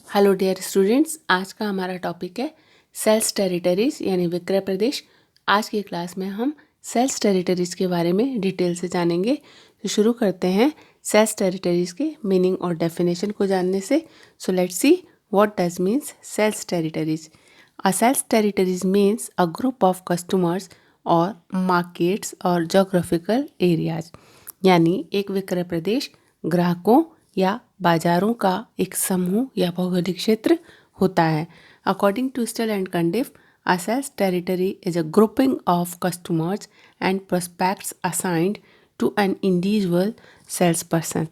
Hello dear students, आज का हमारा टॉपिक है सेल्स टेरिटरीज यानी विक्रय प्रदेश। आज की क्लास में हम सेल्स टेरिटरीज के बारे में डिटेल से जानेंगे। तो शुरू करते हैं सेल्स टेरिटरीज के मीनिंग और डेफिनेशन को जानने से। So let's see what does means sales territories. A sales territories means a group of customers और मार्केट्स और जोग्राफिकल एरियाज, यानी एक विक्रय प्रदेश ग्राहकों या बाजारों का एक समूह या भौगोलिक क्षेत्र होता है। According to Still and Cundiff, a sales territory is a grouping of customers and prospects assigned to an individual sales person,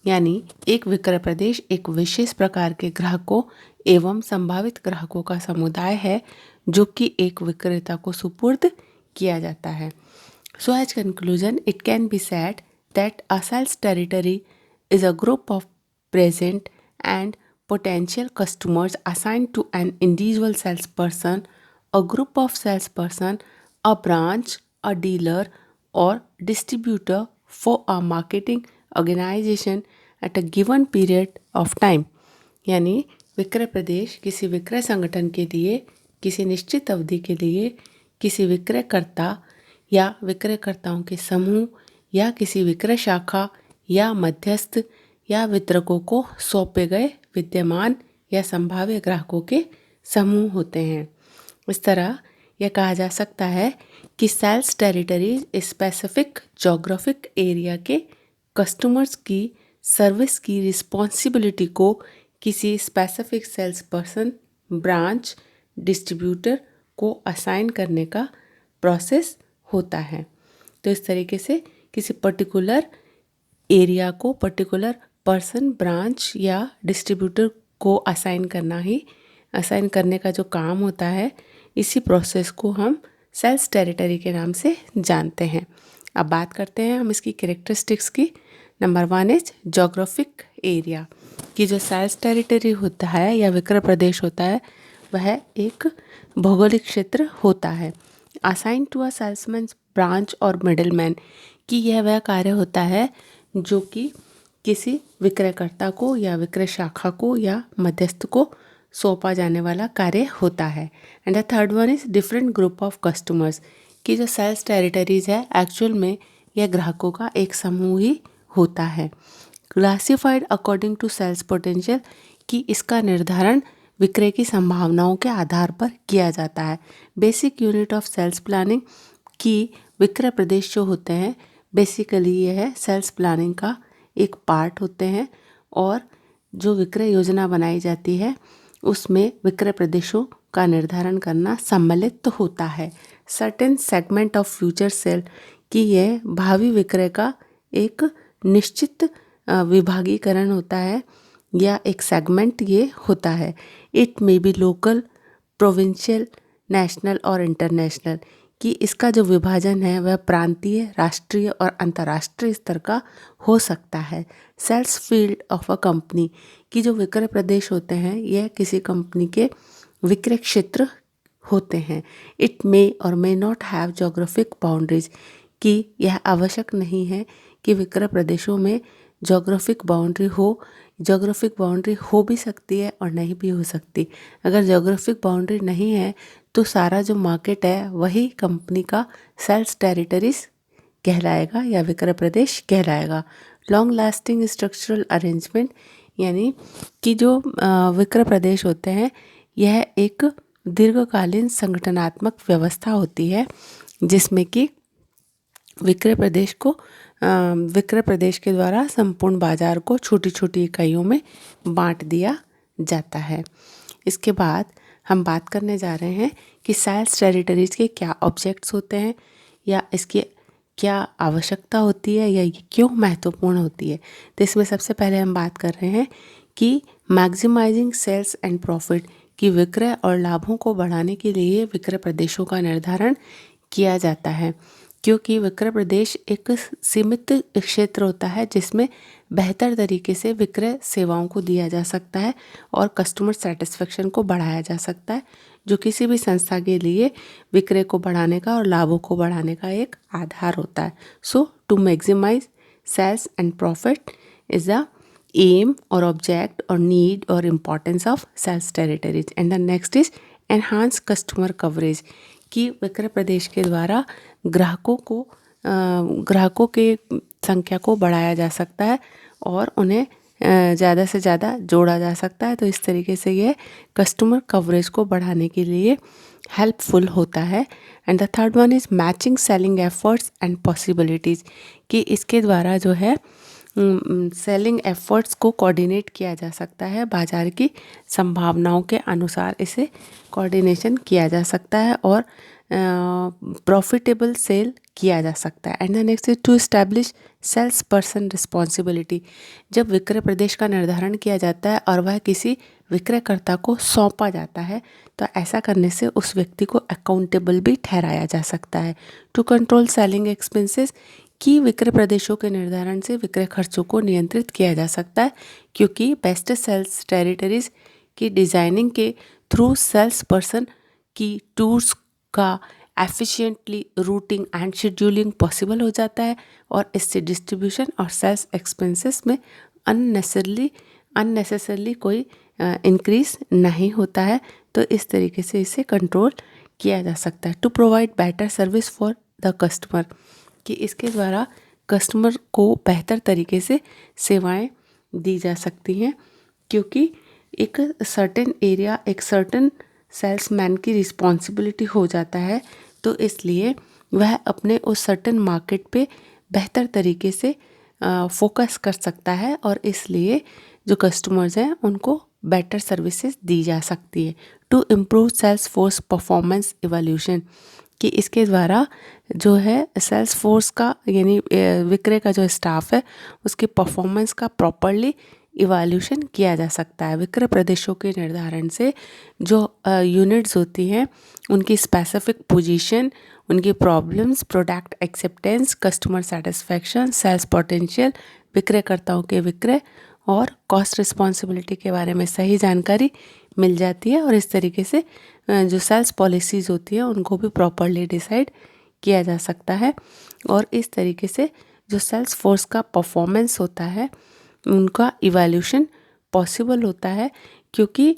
यानी एक विक्रय प्रदेश एक विशेष प्रकार के ग्राहकों एवं संभावित ग्राहकों का समुदाय है जो कि एक विक्रेता को सुपुर्द किया जाता है। So as conclusion, it can be said that a sales territory is a group of present and potential customers assigned to an individual salesperson, a group of salesperson, a branch, a dealer or distributor for a marketing organization at a given period of time। यानी विक्रय प्रदेश किसी विक्रय संगठन के लिए किसी निश्चित अवधि के लिए किसी विक्रयकर्ता या विक्रयकर्ताओं के समूह या किसी विक्रय शाखा या मध्यस्थ या वितरकों को सौंपे गए विद्यमान या संभाव्य ग्राहकों के समूह होते हैं। इस तरह यह कहा जा सकता है कि sales territories specific geographic area के कस्टमर्स की सर्विस की रिस्पॉन्सिबिलिटी को किसी specific sales person, branch, distributor को असाइन करने का प्रोसेस होता है। तो इस तरीके से किसी पर्टिकुलर एरिया को पर्टिकुलर पर्सन, ब्रांच या डिस्ट्रीब्यूटर को असाइन करने का जो काम होता है, इसी प्रोसेस को हम सेल्स टेरिटरी के नाम से जानते हैं। अब बात करते हैं हम इसकी कैरेक्टरिस्टिक्स की। नंबर 1 इज जोग्राफिक एरिया, कि जो सेल्स टेरिटरी होता है या विक्रय प्रदेश होता है वह एक भौगोलिक क्षेत्र होता है। Assign to a salesman, branch और मिडलमैन, कि यह वह कार्य होता है जो कि किसी विक्रयकर्ता को या विक्रय शाखा को या मध्यस्थ को सौंपा जाने वाला कार्य होता है। And the third one is different group of customers, कि जो सेल्स टेरिटरीज है एक्चुअल में यह ग्राहकों का एक समूह ही होता है। Classified according to sales potential, कि इसका निर्धारण विक्रय की संभावनाओं के आधार पर किया जाता है। Basic unit of sales planning, कि विक्रय प्रदेश जो होते हैं बेसिकली यह सेल्स प्लानिंग का एक पार्ट होते हैं और जो विक्रय योजना बनाई जाती है उसमें विक्रय प्रदेशों का निर्धारण करना सम्मिलित होता है। Certain segment of future cell, कि यह भावी विक्रय का एक निश्चित विभागीकरण होता है या एक सेगमेंट ये होता है। It may be local, provincial, national और इंटरनेशनल, कि इसका जो विभाजन है वह प्रांतीय, राष्ट्रीय और अंतर्राष्ट्रीय स्तर का हो सकता है। Sales field of a company, कि जो विक्रय प्रदेश होते हैं यह किसी कंपनी के विक्रय क्षेत्र होते हैं। इट मे और may not have geographic boundaries, कि यह आवश्यक नहीं है कि विक्रय प्रदेशों में जोग्राफिक बाउंड्री हो भी सकती है और नहीं भी हो सकती। अगर जोग्राफिक बाउंड्री नहीं है तो सारा जो मार्केट है वही कंपनी का सेल्स टेरिटरीज कहलाएगा या विक्रय प्रदेश कहलाएगा। लॉन्ग लास्टिंग स्ट्रक्चरल अरेंजमेंट, यानी कि जो विक्रय प्रदेश होते हैं यह एक दीर्घकालीन संगठनात्मक व्यवस्था होती है जिसमें कि विक्रय प्रदेश के द्वारा संपूर्ण बाजार को छोटी छोटी इकाइयों में बांट दिया जाता है। इसके बाद हम बात करने जा रहे हैं कि सेल्स टेरिटरीज के क्या ऑब्जेक्ट्स होते हैं या इसकी क्या आवश्यकता होती है या ये क्यों महत्वपूर्ण होती है। तो इसमें सबसे पहले हम बात कर रहे हैं कि मैक्सिमाइजिंग सेल्स एंड प्रॉफिट, कि विक्रय और लाभों को बढ़ाने के लिए विक्रय प्रदेशों का निर्धारण किया जाता है, क्योंकि विक्रय प्रदेश एक सीमित क्षेत्र होता है जिसमें बेहतर तरीके से विक्रय सेवाओं को दिया जा सकता है और कस्टमर सेटिस्फेक्शन को बढ़ाया जा सकता है, जो किसी भी संस्था के लिए विक्रय को बढ़ाने का और लाभों को बढ़ाने का एक आधार होता है। So to maximise sales and profit is the aim or object or need or importance of sales territories. And the next is enhance customer coverage, कि विक्रय प्रदेश के द्वारा ग्राहकों के संख्या को बढ़ाया जा सकता है और उन्हें ज़्यादा से ज़्यादा जोड़ा जा सकता है। तो इस तरीके से ये कस्टमर कवरेज को बढ़ाने के लिए हेल्पफुल होता है। And the third one is matching selling efforts and possibilities, कि इसके द्वारा जो है सेलिंग एफर्ट्स को कोऑर्डिनेट किया जा सकता है, बाज़ार की संभावनाओं के अनुसार इसे कोऑर्डिनेशन किया जा सकता है और प्रॉफिटेबल सेल किया जा सकता है। And the next is to establish sales person responsibility, जब विक्रय प्रदेश का निर्धारण किया जाता है और वह किसी विक्रयकर्ता को सौंपा जाता है तो ऐसा करने से उस व्यक्ति को अकाउंटेबल भी ठहराया जा सकता है। टू कंट्रोल सेलिंग एक्सपेंसेस, कि विक्रय प्रदेशों के निर्धारण से विक्रय खर्चों को नियंत्रित किया जा सकता है, क्योंकि बेस्ट सेल्स टेरिटरीज की डिज़ाइनिंग के थ्रू सेल्स पर्सन की टूर्स का efficiently routing and scheduling possible हो जाता है और इससे डिस्ट्रीब्यूशन और सेल्स एक्सपेंसेस में अननेसेसरली कोई इंक्रीज नहीं होता है। तो इस तरीके से इसे कंट्रोल किया जा सकता है। To provide better service for the customer, कि इसके द्वारा कस्टमर को बेहतर तरीके से सेवाएं दी जा सकती हैं, क्योंकि एक सर्टेन एरिया एक सर्टेन सेल्समैन की रिस्पॉन्सिबिलिटी हो जाता है, तो इसलिए वह अपने उस सर्टेन मार्केट पे बेहतर तरीके से फोकस कर सकता है और इसलिए जो कस्टमर्स हैं उनको बेटर सर्विसेज दी जा सकती है। To improve sales force performance evolution, कि इसके द्वारा जो है सेल्स फोर्स का यानी विक्रय का जो स्टाफ है उसके परफॉर्मेंस का प्रॉपरली इवोल्यूशन किया जा सकता है। विक्रय प्रदेशों के निर्धारण से जो यूनिट्स होती हैं उनकी स्पेसिफिक पोजीशन, उनकी problems, product acceptance, customer satisfaction, sales potential, विक्रयकर्ताओं के विक्रय और कॉस्ट रिस्पॉन्सिबिलिटी के बारे में सही जानकारी मिल जाती है और इस तरीके से जो सेल्स पॉलिसीज़ होती हैं उनको भी प्रॉपरली डिसाइड किया जा सकता है और इस तरीके से जो सेल्स फोर्स का परफॉर्मेंस होता है उनका इवोल्यूशन पॉसिबल होता है, क्योंकि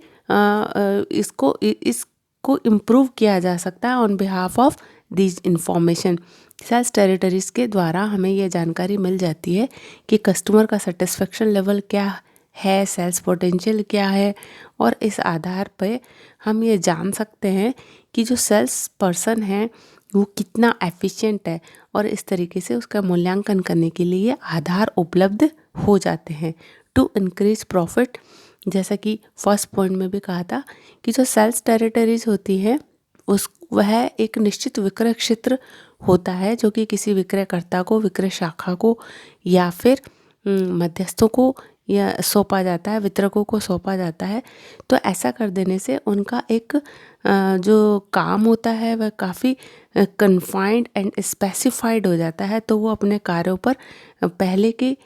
इसको इम्प्रूव किया जा सकता है on behalf of these information. Sales territories के द्वारा हमें यह जानकारी मिल जाती है कि कस्टमर का सेटिस्फेक्शन लेवल क्या है, सेल्स पोटेंशियल क्या है और इस आधार पर हम ये जान सकते हैं कि जो सेल्स पर्सन है वो कितना एफिशिएंट है और इस तरीके से उसका मूल्यांकन करने के लिए आधार उपलब्ध हो जाते हैं। टू इंक्रीज प्रॉफिट, जैसा कि फर्स्ट पॉइंट में भी कहा था कि जो सेल्स टेरिटरीज होती है वह एक निश्चित विक्रय क्षेत्र होता है जो कि किसी विक्रयकर्ता को, विक्रय शाखा को या फिर मध्यस्थों को या सौंपा जाता है, वितरकों को सौंपा जाता है। तो ऐसा कर देने से उनका एक जो काम होता है वह काफ़ी कन्फाइंड एंड स्पेसिफाइड हो जाता है, तो वो अपने कार्यों पर पहले के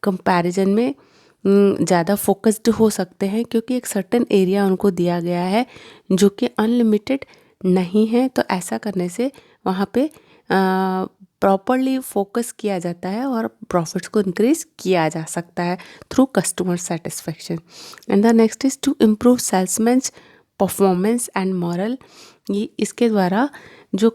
कंपैरिजन में ज़्यादा फोकस्ड हो सकते हैं, क्योंकि एक सर्टेन एरिया उनको दिया गया है जो कि अनलिमिटेड नहीं है। तो ऐसा करने से वहाँ पे प्रॉपरली फोकस किया जाता है और प्रॉफिट्स को इंक्रीज किया जा सकता है through customer satisfaction. And the next is to improve salesman's performance and morale, ये इसके द्वारा जो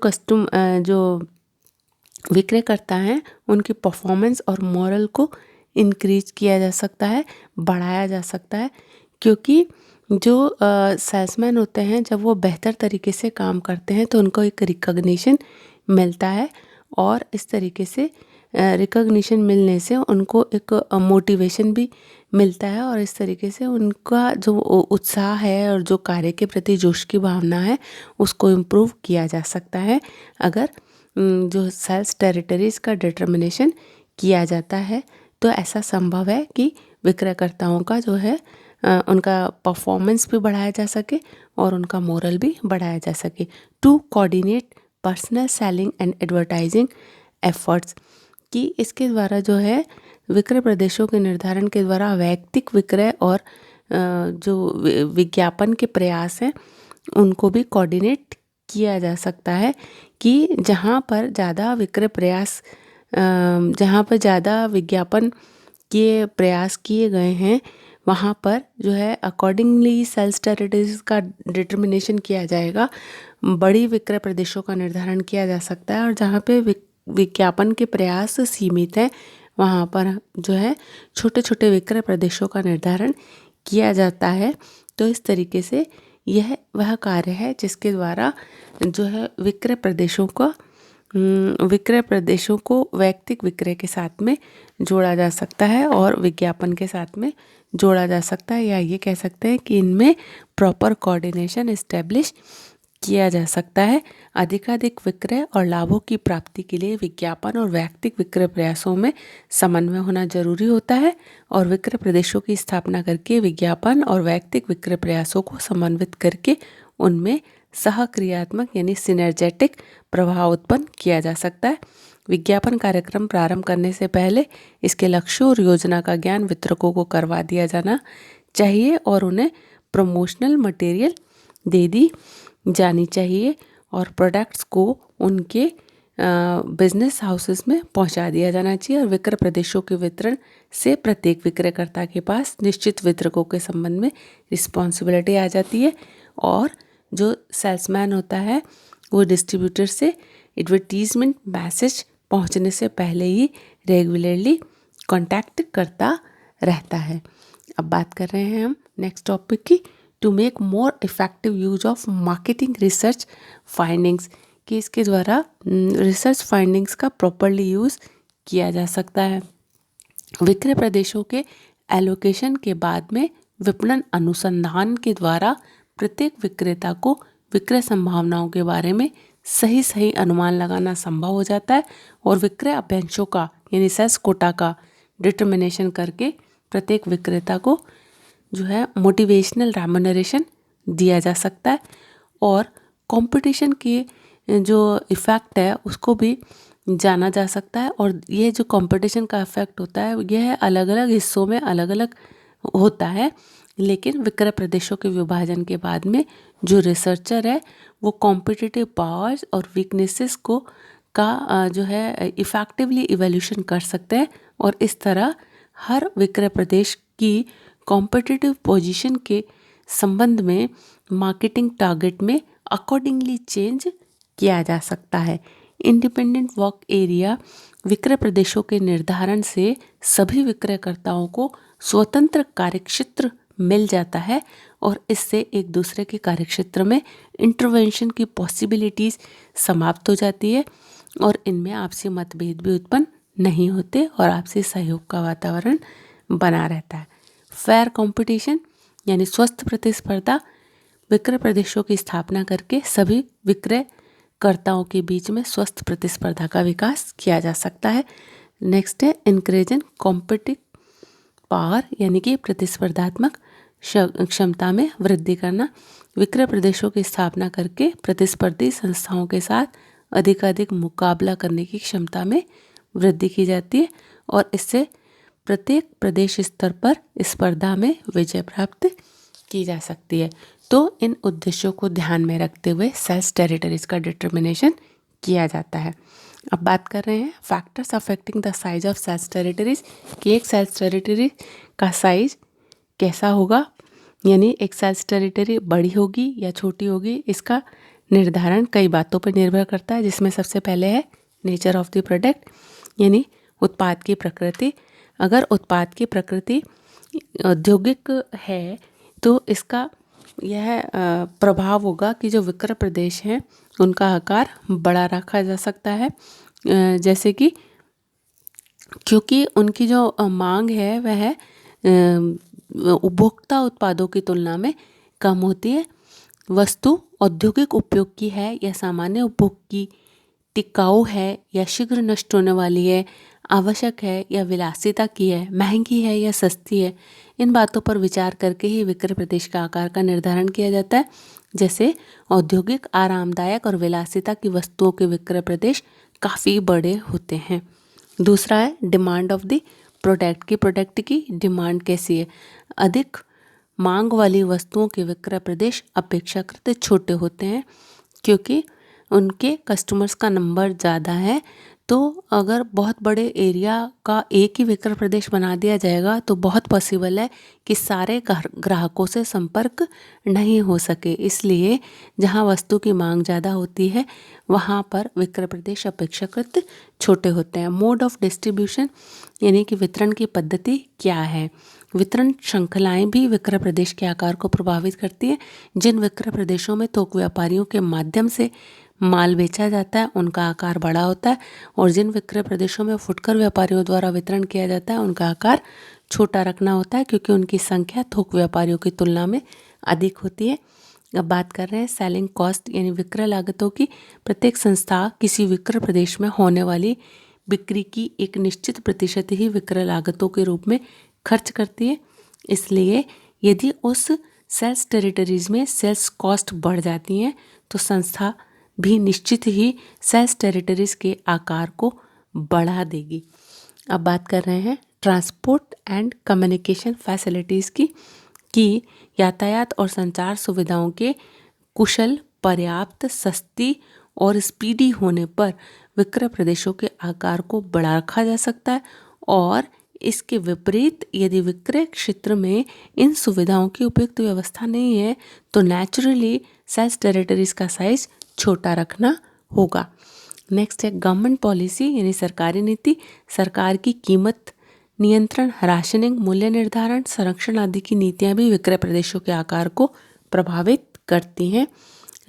विक्रयकर्ता हैं उनकी परफॉर्मेंस और मॉरल को इंक्रीज किया जा सकता है, बढ़ाया जा सकता है, क्योंकि जो सेल्समैन होते हैं जब वो बेहतर तरीके से काम करते हैं तो उनको एक रिकॉग्निशन मिलता है और इस तरीके से रिकॉग्निशन मिलने से उनको एक मोटिवेशन भी मिलता है और इस तरीके से उनका जो उत्साह है और जो कार्य के प्रति जोश की भावना है उसको इम्प्रूव किया जा सकता है अगर जो सेल्स टेरिटरीज का डिटर्मिनेशन किया जाता है। तो ऐसा संभव है कि विक्रयकर्ताओं का जो है उनका परफॉर्मेंस भी बढ़ाया जा सके और उनका मोरल भी बढ़ाया जा सके। To coordinate personal selling and advertising efforts, कि इसके द्वारा जो है विक्रय प्रदेशों के निर्धारण के द्वारा वैयक्तिक विक्रय और जो विज्ञापन के प्रयास हैं उनको भी कोऑर्डिनेट किया जा सकता है कि जहाँ पर ज़्यादा विक्रय प्रयास, जहाँ पर ज़्यादा विज्ञापन के प्रयास किए गए हैं वहाँ पर जो है अकॉर्डिंगली सेल्स टेरिटरीज का डिटर्मिनेशन किया जाएगा। बड़ी विक्रय प्रदेशों का निर्धारण किया जा सकता है और जहाँ पे विज्ञापन के प्रयास सीमित हैं वहाँ पर जो है छोटे छोटे विक्रय प्रदेशों का निर्धारण किया जाता है। तो इस तरीके से यह वह कार्य है जिसके द्वारा जो है विक्रय प्रदेशों को वैयक्तिक विक्रय के साथ में जोड़ा जा सकता है और विज्ञापन के साथ में जोड़ा जा सकता है, या ये कह सकते हैं कि इनमें प्रॉपर कोऑर्डिनेशन इस्टेब्लिश किया जा सकता है। अधिकाधिक विक्रय और लाभों की प्राप्ति के लिए विज्ञापन और वैयक्तिक विक्रय प्रयासों में समन्वय होना जरूरी होता है और विक्रय प्रदेशों की स्थापना करके विज्ञापन और वैयक्तिक विक्रय प्रयासों को समन्वित करके उनमें सहक्रियात्मक यानी सिनर्जेटिक प्रभाव उत्पन्न किया जा सकता है। विज्ञापन कार्यक्रम प्रारंभ करने से पहले इसके लक्ष्यों और योजना का ज्ञान वितरकों को करवा दिया जाना चाहिए और उन्हें प्रमोशनल मटेरियल दे दी जानी चाहिए और प्रोडक्ट्स को उनके बिजनेस हाउसेस में पहुंचा दिया जाना चाहिए। और विक्रय प्रदेशों के वितरण से प्रत्येक विक्रयकर्ता के पास निश्चित वितरकों के संबंध में रिस्पॉन्सिबिलिटी आ जाती है और जो सेल्समैन होता है वो डिस्ट्रीब्यूटर से एडवर्टीजमेंट मैसेज पहुंचने से पहले ही रेगुलरली कांटेक्ट करता रहता है। अब बात कर रहे हैं हम नेक्स्ट टॉपिक की, to make more effective use of marketing research findings, कि इसके द्वारा रिसर्च फाइंडिंग्स का प्रॉपरली यूज़ किया जा सकता है। विक्रय प्रदेशों के एलोकेशन के बाद में विपणन अनुसंधान के द्वारा प्रत्येक विक्रेता को विक्रय संभावनाओं के बारे में सही अनुमान लगाना संभव हो जाता है और विक्रय अभ्यंशों का यानी सेल्स कोटा का डिटर्मिनेशन करके प्रत्येक विक्रेता को जो है मोटिवेशनल रेम्यूनरेशन दिया जा सकता है और कंपटीशन के जो इफ़ेक्ट है उसको भी जाना जा सकता है। और ये जो कंपटीशन का इफ़ेक्ट होता है यह अलग अलग हिस्सों में अलग अलग होता है, लेकिन विक्रय प्रदेशों के विभाजन के बाद में जो रिसर्चर है वो कॉम्पिटिटिव पावर्स और वीकनेसेस को का जो है इफ़ेक्टिवली इवैल्यूएशन कर सकते हैं और इस तरह हर विक्रय प्रदेश की कॉम्पिटिटिव पोजीशन के संबंध में मार्केटिंग टारगेट में अकॉर्डिंगली चेंज किया जा सकता है। इंडिपेंडेंट वर्क एरिया विक्रय प्रदेशों के निर्धारण से सभी विक्रयकर्ताओं को स्वतंत्र कार्यक्षेत्र मिल जाता है और इससे एक दूसरे के कार्यक्षेत्र में इंटरवेंशन की पॉसिबिलिटीज़ समाप्त हो जाती है और इनमें आपसी मतभेद भी उत्पन्न नहीं होते और आपसी सहयोग का वातावरण बना रहता है। फेयर कंपटीशन यानी स्वस्थ प्रतिस्पर्धा विक्रय प्रदेशों की स्थापना करके सभी विक्रयकर्ताओं के बीच में स्वस्थ प्रतिस्पर्धा का विकास किया जा सकता है। नेक्स्ट है इनकरेजिंग कॉम्पिटिटिव पावर यानी कि प्रतिस्पर्धात्मक क्षमता में वृद्धि करना। विक्रय प्रदेशों की स्थापना करके प्रतिस्पर्धी संस्थाओं के साथ अधिकाधिक मुकाबला करने की क्षमता में वृद्धि की जाती है और इससे प्रत्येक प्रदेश स्तर पर स्पर्धा में विजय प्राप्त की जा सकती है। तो इन उद्देश्यों को ध्यान में रखते हुए सेल्स टेरिटरीज का डिटर्मिनेशन किया जाता है। अब बात कर रहे हैं factors affecting the size of sales territories, कि एक सेल्स टेरिटरी का साइज कैसा होगा, यानी एक सेल्स टेरिटरी बड़ी होगी या छोटी होगी, इसका निर्धारण कई बातों पर निर्भर करता है, जिसमें सबसे पहले है नेचर ऑफ द प्रोडक्ट यानी उत्पाद की प्रकृति। अगर उत्पाद की प्रकृति औद्योगिक है तो इसका यह प्रभाव होगा कि जो विक्रय प्रदेश हैं उनका आकार बड़ा रखा जा सकता है, जैसे कि क्योंकि उनकी जो मांग है वह उपभोक्ता उत्पादों की तुलना में कम होती है। वस्तु औद्योगिक उपयोग की है या सामान्य उपभोग की, टिकाऊ है या शीघ्र नष्ट होने वाली है, आवश्यक है या विलासिता की है, महंगी है या सस्ती है, इन बातों पर विचार करके ही विक्रय प्रदेश का आकार का निर्धारण किया जाता है। जैसे औद्योगिक, आरामदायक और विलासिता की वस्तुओं के विक्रय प्रदेश काफ़ी बड़े होते हैं। दूसरा है डिमांड ऑफ द प्रोडक्ट, की प्रोडक्ट की डिमांड कैसी है। अधिक मांग वाली वस्तुओं के विक्रय प्रदेश अपेक्षाकृत छोटे होते हैं क्योंकि उनके कस्टमर्स का नंबर ज़्यादा है, तो अगर बहुत बड़े एरिया का एक ही विक्रय प्रदेश बना दिया जाएगा तो बहुत पॉसिबल है कि सारे ग्राहकों से संपर्क नहीं हो सके। इसलिए जहां वस्तु की मांग ज़्यादा होती है वहां पर विक्रय प्रदेश अपेक्षाकृत छोटे होते हैं। मोड ऑफ डिस्ट्रीब्यूशन यानी कि वितरण की पद्धति क्या है। वितरण श्रृंखलाएं भी विक्रय प्रदेश के आकार को प्रभावित करती हैं। जिन विक्रय प्रदेशों में थोक व्यापारियों के माध्यम से माल बेचा जाता है उनका आकार बड़ा होता है, और जिन विक्रय प्रदेशों में फुटकर व्यापारियों द्वारा वितरण किया जाता है उनका आकार छोटा रखना होता है, क्योंकि उनकी संख्या थोक व्यापारियों की तुलना में अधिक होती है। अब बात कर रहे हैं सेलिंग कॉस्ट यानी विक्रय लागतों की। प्रत्येक संस्था किसी विक्रय प्रदेश में होने वाली बिक्री की एक निश्चित प्रतिशत ही विक्रय लागतों के रूप में खर्च करती है। इसलिए यदि उस सेल्स टेरिटरीज में सेल्स कॉस्ट बढ़ जाती हैं तो संस्था भी निश्चित ही सेल्स टेरिटरीज के आकार को बढ़ा देगी। अब बात कर रहे हैं ट्रांसपोर्ट एंड कम्युनिकेशन फैसिलिटीज़ की यातायात और संचार सुविधाओं के कुशल, पर्याप्त, सस्ती और स्पीडी होने पर विक्रय प्रदेशों के आकार को बढ़ा रखा जा सकता है, और इसके विपरीत यदि विक्रय क्षेत्र में इन सुविधाओं की उपयुक्त व्यवस्था नहीं है तो नेचुरली सेल्स टेरिटरीज का साइज छोटा रखना होगा। नेक्स्ट है गवर्नमेंट पॉलिसी यानी सरकारी नीति। सरकार की कीमत नियंत्रण, राशनिंग, मूल्य निर्धारण, संरक्षण आदि की नीतियां भी विक्रय प्रदेशों के आकार को प्रभावित करती हैं।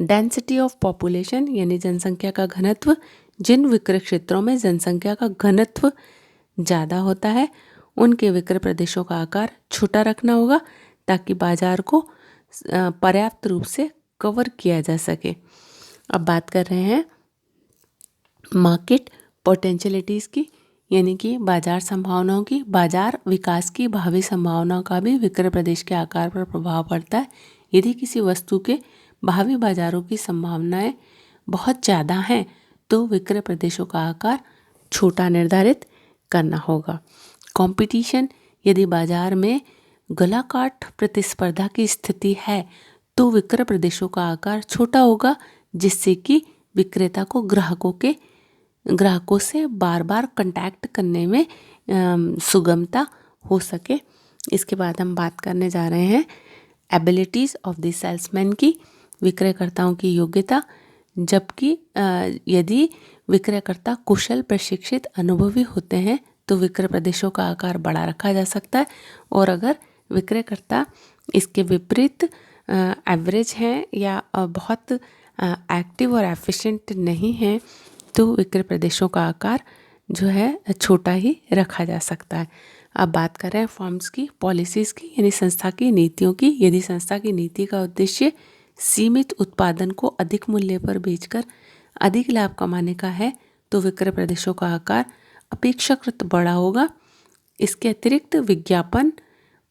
डेंसिटी ऑफ पॉपुलेशन यानी जनसंख्या का घनत्व। जिन विक्रय क्षेत्रों में जनसंख्या का घनत्व ज़्यादा होता है उनके विक्रय प्रदेशों का आकार छोटा रखना होगा ताकि बाजार को पर्याप्त रूप से कवर किया जा सके। अब बात कर रहे हैं मार्केट पोटेंशियलिटीज़ की, यानी कि बाजार संभावनाओं की। बाजार विकास की भावी संभावनाओं का भी विक्रय प्रदेश के आकार पर प्रभाव पड़ता है। यदि किसी वस्तु के भावी बाजारों की संभावनाएं बहुत ज़्यादा हैं तो विक्रय प्रदेशों का आकार छोटा निर्धारित करना होगा। कंपटीशन, यदि बाजार में गलाकाट प्रतिस्पर्धा की स्थिति है तो विक्रय प्रदेशों का आकार छोटा होगा, जिससे कि विक्रेता को ग्राहकों से बार बार कांटेक्ट करने में सुगमता हो सके। इसके बाद हम बात करने जा रहे हैं एबिलिटीज़ ऑफ द सेल्समैन की, विक्रयकर्ताओं की योग्यता। जबकि यदि विक्रयकर्ता कुशल, प्रशिक्षित, अनुभवी होते हैं तो विक्रय प्रदेशों का आकार बड़ा रखा जा सकता है, और अगर विक्रयकर्ता इसके विपरीत एवरेज हैं या बहुत एक्टिव और एफिशिएंट नहीं हैं तो विक्रय प्रदेशों का आकार जो है छोटा ही रखा जा सकता है। अब बात कर रहे हैं फर्म्स की पॉलिसीज़ की, यानी संस्था की नीतियों की। यदि संस्था की नीति का उद्देश्य सीमित उत्पादन को अधिक मूल्य पर बेचकर अधिक लाभ कमाने का है तो विक्रय प्रदेशों का आकार अपेक्षाकृत बड़ा होगा। इसके अतिरिक्त विज्ञापन,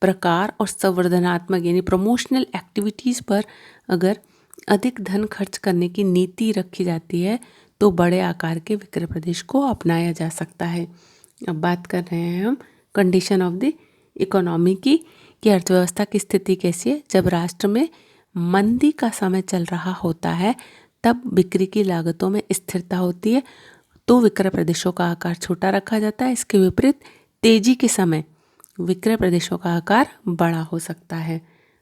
प्रकार और संवर्धनात्मक यानी प्रमोशनल एक्टिविटीज़ पर अगर अधिक धन खर्च करने की नीति रखी जाती है तो बड़े आकार के विक्रय प्रदेश को अपनाया जा सकता है। अब बात कर रहे हैं हम कंडीशन ऑफ द इकोनॉमी की, कि अर्थव्यवस्था की स्थिति कैसी है। जब राष्ट्र में मंदी का समय चल रहा होता है तब बिक्री की लागतों में स्थिरता होती है तो विक्रय प्रदेशों का आकार छोटा रखा जाता है। इसके विपरीत तेजी के समय विक्रय प्रदेशों का आकार बड़ा हो सकता है।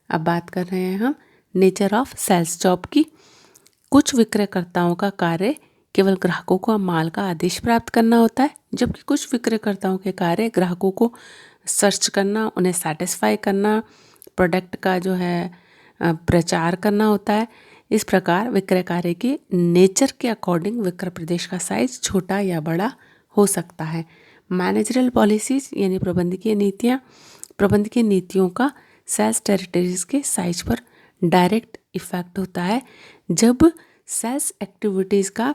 अब बात कर रहे हैं हम नेचर ऑफ सेल्स जॉब की। कुछ विक्रयकर्ताओं का कार्य केवल ग्राहकों को माल का आदेश प्राप्त करना होता है, जबकि कुछ विक्रयकर्ताओं के कार्य ग्राहकों को सर्च करना, उन्हें सेटिस्फाई करना, प्रोडक्ट का जो है प्रचार करना होता है। इस प्रकार विक्रय कार्य के नेचर के अकॉर्डिंग विक्रय प्रदेश का साइज छोटा या बड़ा हो सकता है। मैनेजरल पॉलिसीज़ यानी प्रबंधकीय नीतियाँ। प्रबंधकीय नीतियों का सेल्स टेरिटरीज के साइज पर डायरेक्ट इफेक्ट होता है। जब सेल्स एक्टिविटीज़ का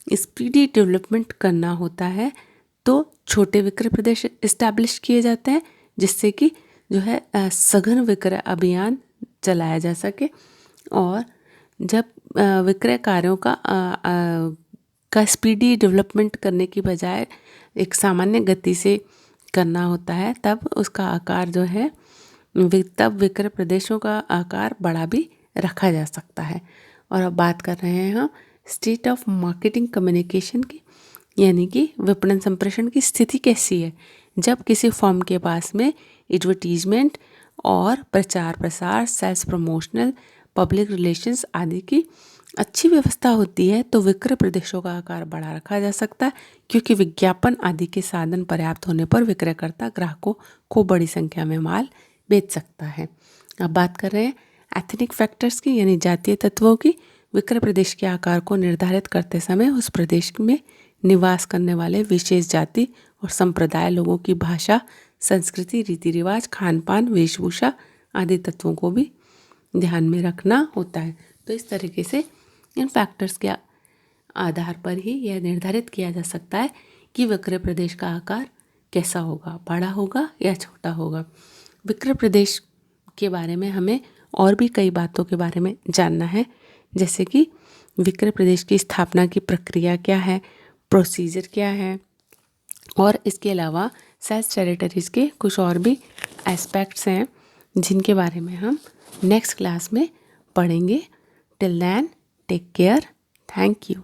स्पीडी डेवलपमेंट करना होता है तो छोटे विक्रय प्रदेश इस्टेब्लिश किए जाते हैं, जिससे कि जो है सघन विक्रय अभियान चलाया जा सके। और जब विक्रय कार्यों का स्पीडी डेवलपमेंट करने की बजाय एक सामान्य गति से करना होता है तब उसका आकार जो है तब विक्रय प्रदेशों का आकार बड़ा भी रखा जा सकता है। और अब बात कर रहे हैं हम स्टेट ऑफ मार्केटिंग कम्युनिकेशन की, यानी कि विपणन संप्रेषण की स्थिति कैसी है, जब किसी फर्म के पास में एडवर्टीजमेंट और प्रचार प्रसार, सेल्स प्रमोशनल, पब्लिक रिलेशंस आदि की अच्छी व्यवस्था होती है तो विक्रय प्रदेशों का आकार बड़ा रखा जा सकता है, क्योंकि विज्ञापन आदि के साधन पर्याप्त होने पर विक्रयकर्ता ग्राहकों को बड़ी संख्या में माल बेच सकता है। अब बात कर रहे हैं एथनिक फैक्टर्स की, यानी जातीय तत्वों की। विक्रय प्रदेश के आकार को निर्धारित करते समय उस प्रदेश में निवास करने वाले विशेष जाति और संप्रदाय लोगों की भाषा, संस्कृति, रीति रिवाज, खान पान, वेशभूषा आदि तत्वों को भी ध्यान में रखना होता है। तो इस तरीके से इन फैक्टर्स के आधार पर ही यह निर्धारित किया जा सकता है कि विक्रय प्रदेश का आकार कैसा होगा, बड़ा होगा या छोटा होगा। विक्रय प्रदेश के बारे में हमें और भी कई बातों के बारे में जानना है, जैसे कि विक्रय प्रदेश की स्थापना की प्रक्रिया क्या है, प्रोसीजर क्या है, और इसके अलावा सेल्स टेरिटरीज के कुछ और भी एस्पेक्ट्स हैं जिनके बारे में हम नेक्स्ट क्लास में पढ़ेंगे। Till then take care, thank you.